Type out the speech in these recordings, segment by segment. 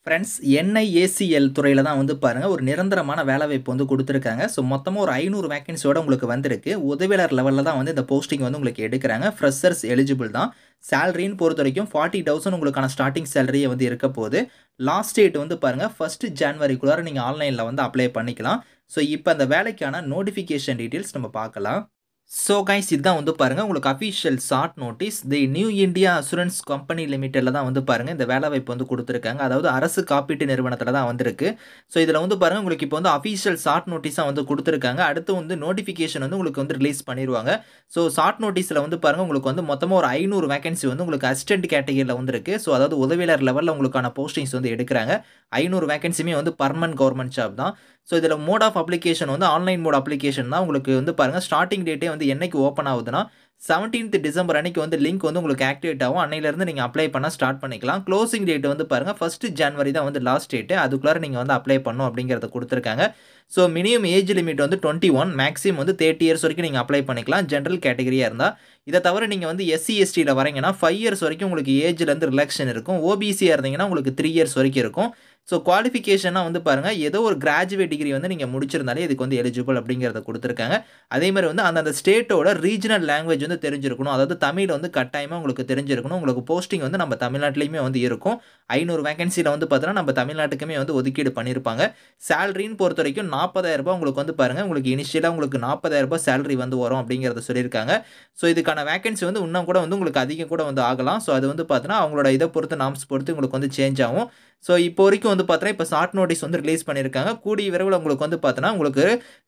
Friends என்ஐஏசிஎல் துறையில தான் வந்து பாருங்க, ஒரு நிரந்தரமான வேலைவாய்ப்பு வந்து குடுத்துருக்காங்க. ஸோ மொத்தமா ஒரு 500 வேக்கன்சியோட உங்களுக்கு வந்திருக்கு. உதவியாளர் லெவல்ல தான் வந்து இந்த போஸ்டிங் வந்து உங்களுக்கு எடுக்குறாங்க. ஃப்ரெஷர்ஸ் எலிஜிபிள் தான். சேலரின்னு பொறுத்தவரைக்கும் 40,000 உங்களுக்கான ஸ்டார்ட்டிங் சேலரியே வந்து இருக்க போது. லாஸ்ட் டேட் வந்து பாருங்க 1 ஜான்வரிக்குள்ளார நீங்க ஆன்லைன்ல வந்து அப்ளை பண்ணிக்கலாம். ஸோ இப்ப அந்த வேலைக்கான நோட்டிஃபிகேஷன் டீட்டெயில்ஸ் நம்ம பார்க்கலாம். ஸோ கைஸ் இதுதான் வந்து பாருங்க உங்களுக்கு அஃபிஷியல் ஷார்ட் நோட்டீஸ். தி நியூ இந்தியா அசூரன்ஸ் கம்பெனி லிமிடெட்ல தான் வந்து பாருங்க இந்த வேலைவாய்ப்பு வந்து குடுத்துருக்காங்க. அதாவது அரசு காப்பீட்டு நிறுவனத்தில தான் வந்திருக்கு. ஸோ இதில வந்து பாருங்க உங்களுக்கு இப்போ வந்து அஃபிஷியல் ஷார்ட் நோட்டீஸா வந்து குடுத்துருக்காங்க. அடுத்து வந்து நோட்டிஃபிகேஷன் வந்து உங்களுக்கு வந்து ரிலீஸ் பண்ணிருவாங்க. ஸோ ஷார்ட் நோட்டீஸ்ல வந்து பாருங்க உங்களுக்கு வந்து மொத்தமா ஒரு 500 வேக்கன்சி வந்து உங்களுக்கு அசிஸ்டன்ட் கேட்டகரில வந்திருக்கு. ஸோ அதாவது உதவியாளர் லெவல்ல உங்களுக்கான போஸ்டிங்ஸ் வந்து எடுக்குறாங்க. 500 வேக்கன்சியுமே வந்து பெர்மனன்ட் கவர்ன்மென்ட் ஜாப் தான். ஸோ இதில மோட் ஆஃப் அப்ளிகேஷன் வந்து ஆன்லைன் மோட் அப்ளிகேஷன் தான். உங்களுக்கு வந்து பாருங்க ஸ்டார்ட்டிங் டேட்டே வந்து என்னைக்கு ஓப்பன் ஆகுதுன்னா, 17த் டிசம்பர் அன்னைக்கு வந்து லிங்க் வந்து உங்களுக்கு ஆக்டிவேட் ஆகும். அன்னையிலிருந்து நீங்க அப்ளை பண்ண ஸ்டார்ட் பண்ணிக்கலாம். குளோசிங் டேட் வந்து பாருங்க 1 ஜான்வரி தான் வந்து லாஸ்ட் டேட். அதுக்குள்ளார நீங்க வந்து அப்ளை பண்ணணும் அப்படிங்கிறத குடுத்துருக்காங்க. ஸோ மினிமம் ஏஜ் லிமிட் வந்து 21, மேக்ஸிமம் வந்து 30 இயர்ஸ் வரைக்கும் நீங்க அப்ளை பண்ணிக்கலாம். ஜெனரல் கேட்டகரியா இருந்தா. இத தவிர நீங்க வந்து எஸ்சி, எஸ்டில வரீங்கன்னா 5 இயர்ஸ் வரைக்கும் உங்களுக்கு ஏஜ்ல இருந்து ரிலாக்சேஷன் இருக்கும். ஓபிசியா இருந்தீங்கன்னா உங்களுக்கு 3 இயர்ஸ் வரைக்கும் இருக்கும். ஸோ குவாலிஃபிகேஷனா வந்து பாருங்க, ஏதோ ஒரு கிராஜுவேட் டிகிரி வந்து நீங்க முடிச்சிருந்தாலே இதுக்கு வந்து எலிஜிபிள் அப்படிங்கிறத குடுத்துருக்காங்க. அதே மாரி வந்து அந்தந்த ஸ்டேட்டோட ரீஜனல் லாங்குவேஜ் வந்து தெரிஞ்சிருக்கணும். அதாவது தமிழ் வந்து கட்டாயமா உங்களுக்கு தெரிஞ்சிருக்கணும். உங்களுக்கு போஸ்டிங் வந்து நம்ம தமிழ்நாட்டிலயுமே வந்து இருக்கும். 500 வேக்கன்சில வந்து பார்த்தீங்கன்னா, நம்ம தமிழ்நாட்டுக்குமே வந்து ஒதுக்கீடு பண்ணியிருப்பாங்க. சேலரின்னு பொறுத்தவரைக்கும் ரூ. 40,000 உங்களுக்கு வந்து பாருங்க, உங்களுக்கு இனிஷியலா உங்களுக்கு ரூ. 40,000 சேலரி வந்து வரும் அப்படிங்கிறத சொல்லியிருக்காங்க. ஸோ இதுக்கான வேக்கன்சி வந்து இன்னும் கூட வந்து உங்களுக்கு அதிகம் கூட வந்து ஆகலாம். ஸோ அது வந்து பார்த்தீங்கன்னா, அவங்களோட இத பொறுத்து நார்ம்ஸ் பொறுத்து உங்களுக்கு வந்து சேஞ்ச் ஆகும். ஸோ இப்போ வரைக்கும் வந்து பார்த்தீங்கன்னா, இப்போ ஷார்ட் நோட்டீஸ் வந்து ரிலீஸ் பண்ணியிருக்காங்க. கூடிய விரைவில உங்களுக்கு வந்து பார்த்தீங்கன்னா, உங்களுக்கு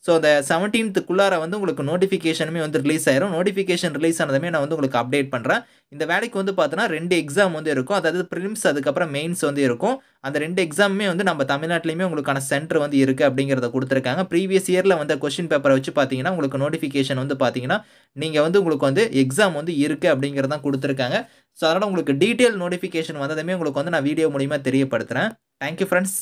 ஸோ அந்த 17க்குள்ளார வந்து உங்களுக்கு நோட்டிஃபிகேஷனுமே வந்து ரிலீஸ் ஆயிரும். நோட்டிஃபிகேஷன் ரிலீஸ் ஆனதுமே நான் வந்து உங்களுக்கு அப்டேட் பண்றேன். இந்த வேலைக்கு வந்து பார்த்தீங்கன்னா, 2 எக்ஸாம் வந்து இருக்கும். அதாவது பிரிலிம்ஸ் அதுக்கப்புறம் மெயின்ஸ் வந்து இருக்கும். அந்த 2 எக்ஸாமுமே வந்து நம்ம தமிழ்நாட்டிலயுமே உங்களுக்கான சென்டர் வந்து இருக்கு அப்படிங்கிறத குடுத்துருக்காங்க. ப்ரீவியஸ் இயர்ல வந்த கொஸ்டின் பேப்பர வச்சு பார்த்தீங்கன்னா, உங்களுக்கு நோட்டிஃபிகேஷன் வந்து பார்த்தீங்கன்னா, நீங்க வந்து உங்களுக்கு வந்து எக்ஸாம் வந்து இருக்கு அப்படிங்கிறது தான் குடுத்துருக்காங்க. ஸோ அதனால உங்களுக்கு டீட்டெயில் நோட்டிஃபிகேஷன் வந்ததுமே உங்களுக்கு வந்து நான் வீடியோ மூலியமா தெரியப்படுத்துறேன். Thank you friends.